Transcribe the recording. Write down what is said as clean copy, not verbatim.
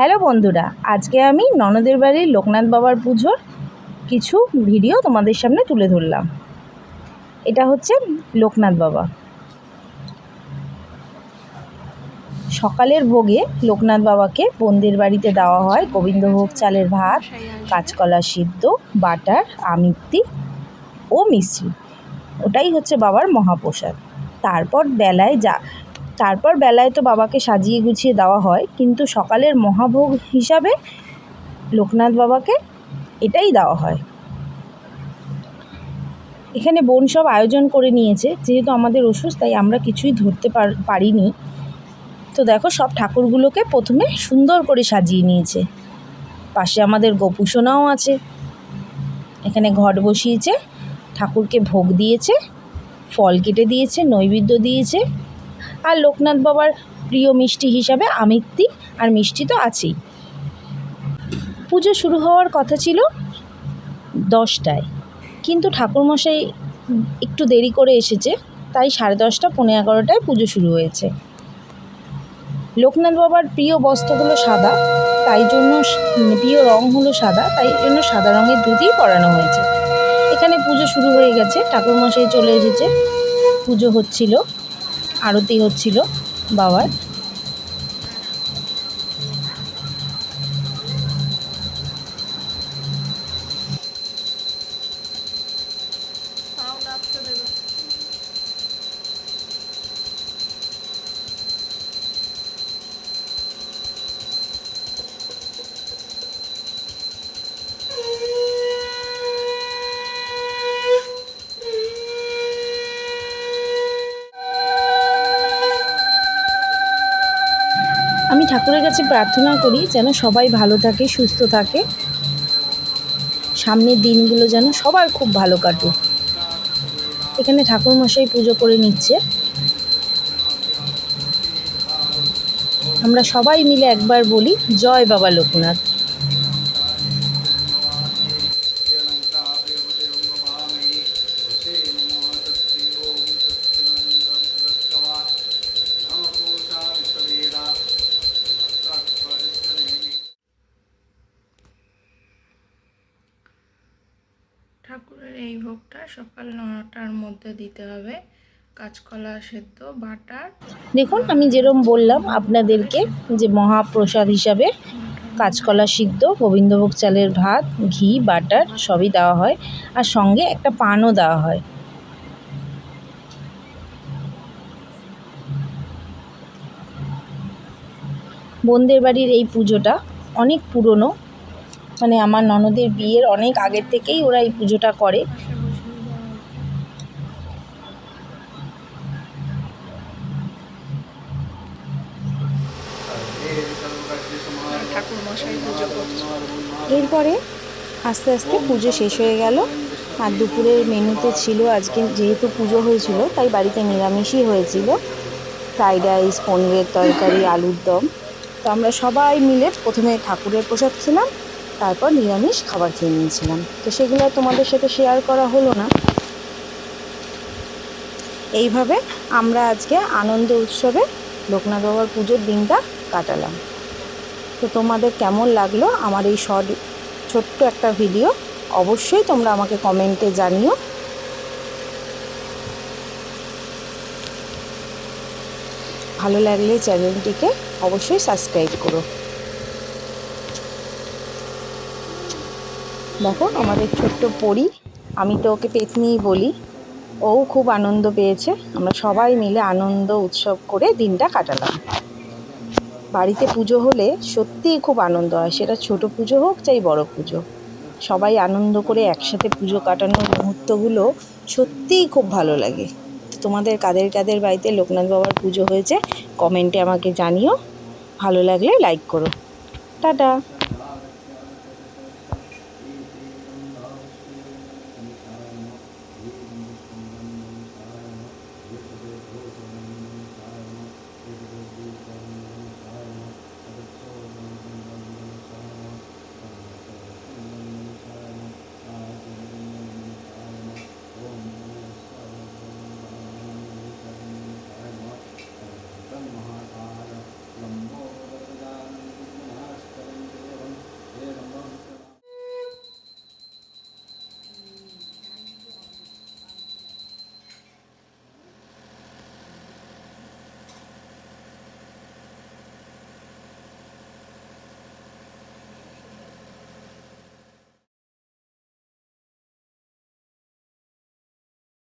Hello বন্ধুরা, আজকে আমি ননদের বাড়ির লোকনাথ বাবার পুজোর কিছু ভিডিও তোমাদের সামনে তুলে ধরলাম। এটা হচ্ছে লোকনাথ বাবা। সকালের ভোগে লোকনাথ বাবাকে বোনদের বাড়িতে দেওয়া হয় গোবিন্দভোগ চালের ভাত, কাঁচকলা সিদ্ধ, বাটার, আমিত্তি ও মিশ্রি। ওটাই হচ্ছে বাবার মহাপ্রসাদ। তারপর বেলায় তো বাবাকে সাজিয়ে গুছিয়ে দেওয়া হয়, কিন্তু সকালের মহাভোগ হিসাবে লোকনাথ বাবাকে এটাই দেওয়া হয়। এখানে বোন সব আয়োজন করে নিয়েছে, যেহেতু আমাদের অসুস্থ তাই আমরা কিছুই ধরতে পারিনি। তো দেখো, সব ঠাকুরগুলোকে প্রথমে সুন্দর করে সাজিয়ে নিয়েছে। পাশে আমাদের গোপুসোনাও আছে। এখানে ঘট বসিয়েছে, ঠাকুরকে ভোগ দিয়েছে, ফল কেটে দিয়েছে, নৈবেদ্য দিয়েছে, আর লোকনাথ বাবার প্রিয় মিষ্টি হিসাবে আমিত্তি আর মিষ্টি তো আছেই। পুজো শুরু হওয়ার কথা ছিল 10টায়, কিন্তু ঠাকুরমশাই একটু দেরি করে এসেছে, তাই 10:30 পৌনে 11টায় পুজো শুরু হয়েছে। লোকনাথ বাবার প্রিয় বস্ত্র হলো সাদা, তাই জন্য প্রিয় রং হলো সাদা, তাই জন্য সাদা রঙের ধুতিই পরানো হয়েছে। এখানে পুজো শুরু হয়ে গেছে, ঠাকুরমশাই চলে এসেছে। পুজো হচ্ছিল, আরতি হচ্ছিল বাবার। আমি ঠাকুরের কাছে প্রার্থনা করি যেন সবাই ভালো থাকে, সুস্থ থাকে, সামনের দিনগুলো যেন সবার খুব ভালো কাটে। এখানে ঠাকুরমশাই পুজো করে নিচ্ছে। আমরা সবাই মিলে একবার বলি, জয় বাবা লোকনাথ। ঠাকুরের এই ভোগটা সকাল 9টার মধ্যে দিতে হবে। কাঁচকলা সেদ্ধ, বাটার। দেখুন, আমি যেরকম বললাম আপনাদেরকে যে মহাপ্রসাদ হিসাবে কাঁচকলা সিদ্ধ, গোবিন্দভোগ চালের ভাত, ঘি, বাটার সবই দেওয়া হয়, আর সঙ্গে একটা পানও দেওয়া হয়। বোনদের বাড়ির এই পুজোটা অনেক পুরনো, মানে আমার ননদের বিয়ের অনেক আগের থেকেই ওরা এই পুজোটা করে। ঠাকুর মশাই পুজো করছে। এরপরে আস্তে আস্তে পুজো শেষ হয়ে গেল। আর দুপুরের মেনুতে ছিল, আজকে যেহেতু পুজো হয়েছিল তাই বাড়িতে নিরামিষই হয়েছিল। ফ্রাইড রাইস, পনিরের তরকারি, আলুর দম। তো আমরা সবাই মিলে প্রথমে ঠাকুরের প্রসাদ খেলাম, তারপর নিরামিষ খাবার খেয়ে নিয়েছিলাম। তো সেগুলো তোমাদের সাথে শেয়ার করা হলো না। এইভাবে আমরা আজকে আনন্দ উৎসবে লোকনাথ বাবার পুজোর দিনটা কাটালাম। তো তোমাদের কেমন লাগলো আমার এই ছোট্ট একটা ভিডিও, অবশ্যই তোমরা আমাকে কমেন্টে জানিও। ভালো লাগলে চ্যানেলটিকে অবশ্যই সাবস্ক্রাইব করো। দেখো, আমাদের ছোট্ট পরি, আমি তো ওকে পেতনিই বলি, ও খুব আনন্দ পেয়েছে। আমরা সবাই মিলে আনন্দ উৎসব করে দিনটা কাটালাম। বাড়িতে পুজো হলে সত্যিই খুব আনন্দ হয়, সেটা ছোট পুজো হোক চাই বড় পুজো। সবাই আনন্দ করে একসাথে পুজো কাটানোর মুহূর্তগুলো সত্যিই খুব ভালো লাগে। তোমাদের কাদের কাদের বাড়িতে লোকনাথ বাবার পুজো হয়েছে কমেন্টে আমাকে জানিও। ভালো লাগলে লাইক করো। টাটা।